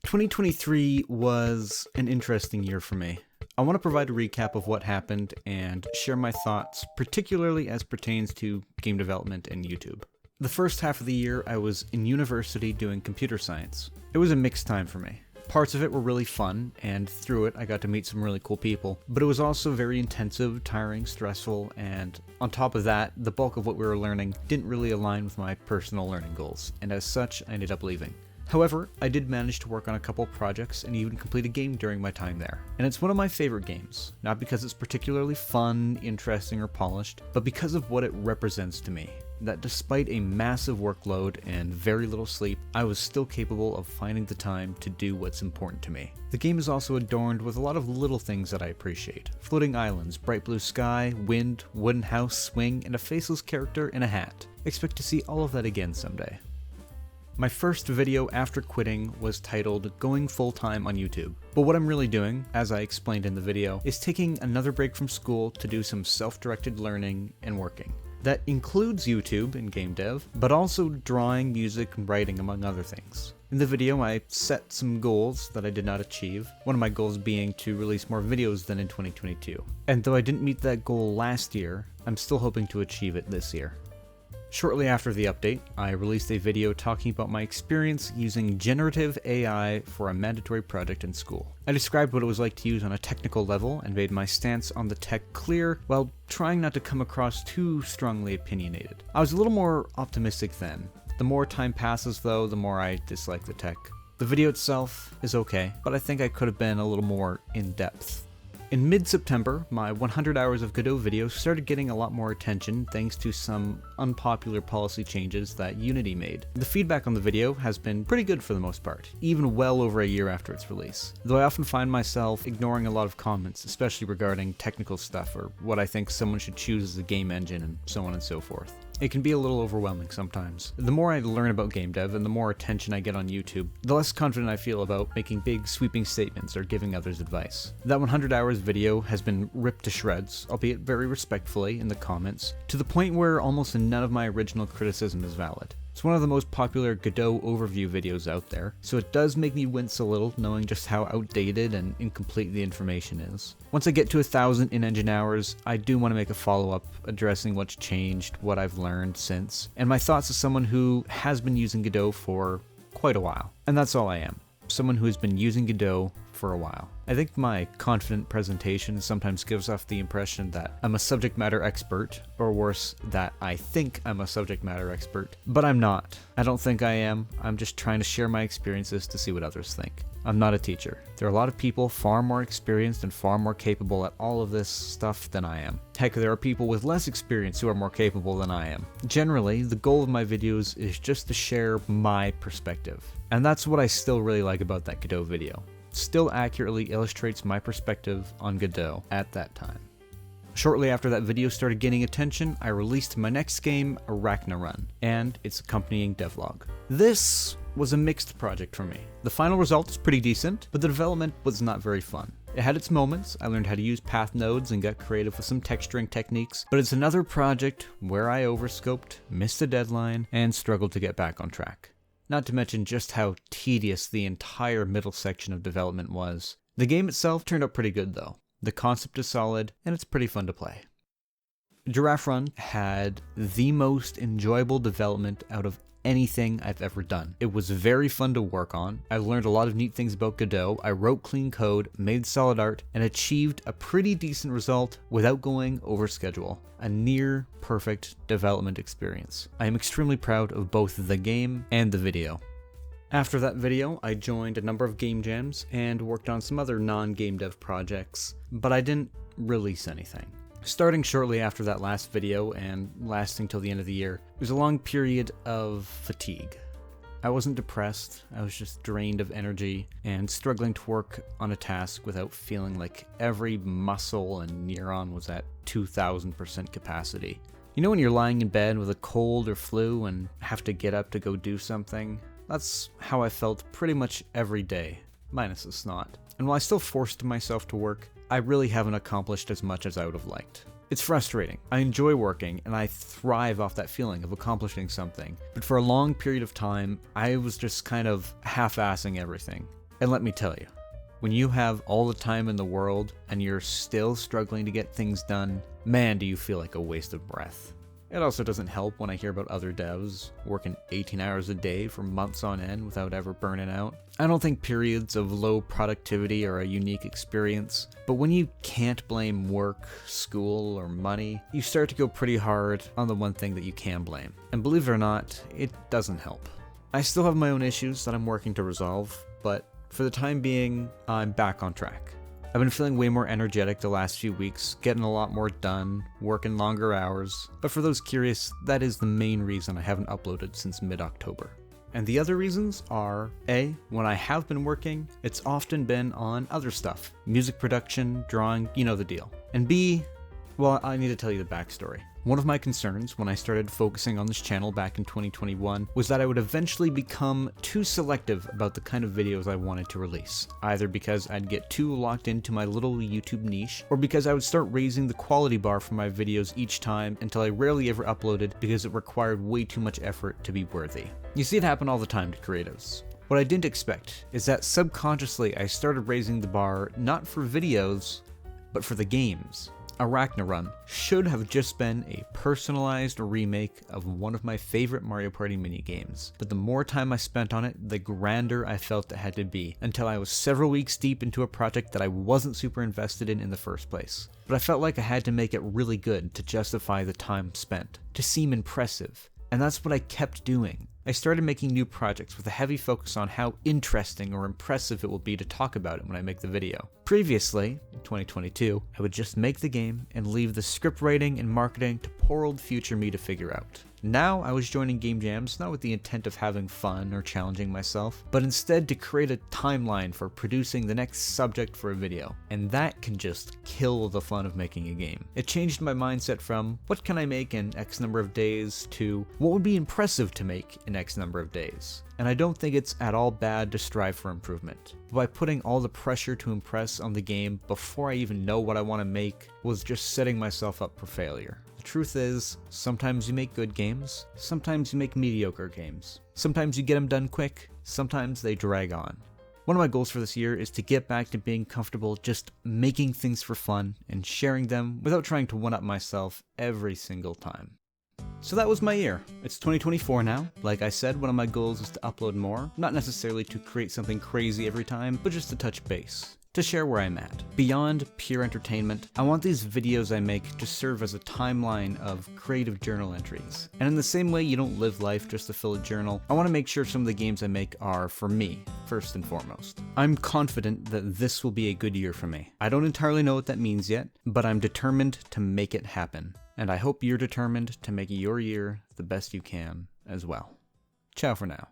2023 was an interesting year for me. I want to provide a recap of what happened and share my thoughts, particularly as pertains to game development and YouTube. The first half of the year, I was in university doing computer science. It was a mixed time for me. Parts of it were really fun, and through it I got to meet some really cool people, but it was also very intensive, tiring, stressful, and on top of that, the bulk of what we were learning didn't really align with my personal learning goals, and as such, I ended up leaving. However, I did manage to work on a couple projects and even complete a game during my time there. And it's one of my favorite games, not because it's particularly fun, interesting, or polished, but because of what it represents to me. That despite a massive workload and very little sleep, I was still capable of finding the time to do what's important to me. The game is also adorned with a lot of little things that I appreciate. Floating islands, bright blue sky, wind, wooden house, swing, and a faceless character in a hat. Expect to see all of that again someday. My first video after quitting was titled Going Full-Time on YouTube. But what I'm really doing, as I explained in the video, is taking another break from school to do some self-directed learning and working. That includes YouTube and game dev, but also drawing, music, and writing, among other things. In the video, I set some goals that I did not achieve, one of my goals being to release more videos than in 2022. And though I didn't meet that goal last year, I'm still hoping to achieve it this year. Shortly after the update, I released a video talking about my experience using generative AI for a mandatory project in school. I described what it was like to use on a technical level and made my stance on the tech clear while trying not to come across too strongly opinionated. I was a little more optimistic then. The more time passes though, the more I dislike the tech. The video itself is okay, but I think I could have been a little more in-depth. In mid-September, my 100 hours of Godot video started getting a lot more attention thanks to some unpopular policy changes that Unity made. The feedback on the video has been pretty good for the most part, even well over a year after its release. Though I often find myself ignoring a lot of comments, especially regarding technical stuff or what I think someone should choose as a game engine and so on and so forth. It can be a little overwhelming sometimes. The more I learn about game dev and the more attention I get on YouTube, the less confident I feel about making big sweeping statements or giving others advice. That 100 hours video has been ripped to shreds, albeit very respectfully in the comments, to the point where almost none of my original criticism is valid. It's one of the most popular Godot overview videos out there, so it does make me wince a little knowing just how outdated and incomplete the information is. Once I get to 1,000 in-engine hours, I do want to make a follow-up addressing what's changed, what I've learned since, and my thoughts as someone who has been using Godot for quite a while. And that's all I am. Someone who has been using Godot for a while. I think my confident presentation sometimes gives off the impression that I'm a subject matter expert, or worse, that I think I'm a subject matter expert, but I'm not. I don't think I am. I'm just trying to share my experiences to see what others think. I'm not a teacher. There are a lot of people far more experienced and far more capable at all of this stuff than I am. Heck, there are people with less experience who are more capable than I am. Generally, the goal of my videos is just to share my perspective. And that's what I still really like about that Godot video. It still accurately illustrates my perspective on Godot at that time. Shortly after that video started gaining attention, I released my next game, Errands, and its accompanying devlog. This was a mixed project for me. The final result is pretty decent, but the development was not very fun. It had its moments, I learned how to use path nodes and got creative with some texturing techniques, but it's another project where I overscoped, missed a deadline, and struggled to get back on track. Not to mention just how tedious the entire middle section of development was. The game itself turned out pretty good though. The concept is solid, and it's pretty fun to play. Giraffe Run had the most enjoyable development out of anything I've ever done. It was very fun to work on. I learned a lot of neat things about Godot. I wrote clean code, made solid art, and achieved a pretty decent result without going over schedule. A near perfect development experience. I am extremely proud of both the game and the video. After that video, I joined a number of game jams and worked on some other non-game dev projects, but I didn't release anything. Starting shortly after that last video and lasting till the end of the year, it was a long period of fatigue. I wasn't depressed, I was just drained of energy and struggling to work on a task without feeling like every muscle and neuron was at 2000% capacity. You know when you're lying in bed with a cold or flu and have to get up to go do something? That's how I felt pretty much every day, minus the snot. And while I still forced myself to work, I really haven't accomplished as much as I would have liked. It's frustrating. I enjoy working, and I thrive off that feeling of accomplishing something. But for a long period of time, I was just kind of half-assing everything. And let me tell you, when you have all the time in the world and you're still struggling to get things done, man, do you feel like a waste of breath. It also doesn't help when I hear about other devs working 18 hours a day for months on end without ever burning out. I don't think periods of low productivity are a unique experience, but when you can't blame work, school, or money, you start to go pretty hard on the one thing that you can blame. And believe it or not, it doesn't help. I still have my own issues that I'm working to resolve, but for the time being, I'm back on track. I've been feeling way more energetic the last few weeks, getting a lot more done, working longer hours, but for those curious, that is the main reason I haven't uploaded since mid-October. And the other reasons are, A, when I have been working, it's often been on other stuff. Music production, drawing, you know the deal. And B, well, I need to tell you the backstory. One of my concerns when I started focusing on this channel back in 2021 was that I would eventually become too selective about the kind of videos I wanted to release, either because I'd get too locked into my little YouTube niche, or because I would start raising the quality bar for my videos each time until I rarely ever uploaded because it required way too much effort to be worthy. You see it happen all the time to creatives. What I didn't expect is that subconsciously I started raising the bar not for videos, but for the games. Run should have just been a personalized remake of one of my favorite Mario Party minigames, but the more time I spent on it, the grander I felt it had to be, until I was several weeks deep into a project that I wasn't super invested in the first place. But I felt like I had to make it really good to justify the time spent, to seem impressive, and that's what I kept doing. I started making new projects with a heavy focus on how interesting or impressive it will be to talk about it when I make the video. Previously, in 2022, I would just make the game and leave the script writing and marketing to poor old future me to figure out. Now I was joining game jams not with the intent of having fun or challenging myself, but instead to create a timeline for producing the next subject for a video. And that can just kill the fun of making a game. It changed my mindset from what can I make in X number of days to what would be impressive to make in X number of days. And I don't think it's at all bad to strive for improvement. By putting all the pressure to impress on the game before I even know what I want to make was just setting myself up for failure. The truth is, sometimes you make good games, sometimes you make mediocre games. Sometimes you get them done quick, sometimes they drag on. One of my goals for this year is to get back to being comfortable just making things for fun and sharing them without trying to one-up myself every single time. So that was my year. It's 2024 now. Like I said, one of my goals is to upload more, not necessarily to create something crazy every time, but just to touch base, to share where I'm at. Beyond pure entertainment, I want these videos I make to serve as a timeline of creative journal entries. And in the same way you don't live life just to fill a journal, I want to make sure some of the games I make are for me, first and foremost. I'm confident that this will be a good year for me. I don't entirely know what that means yet, but I'm determined to make it happen. And I hope you're determined to make your year the best you can as well. Ciao for now.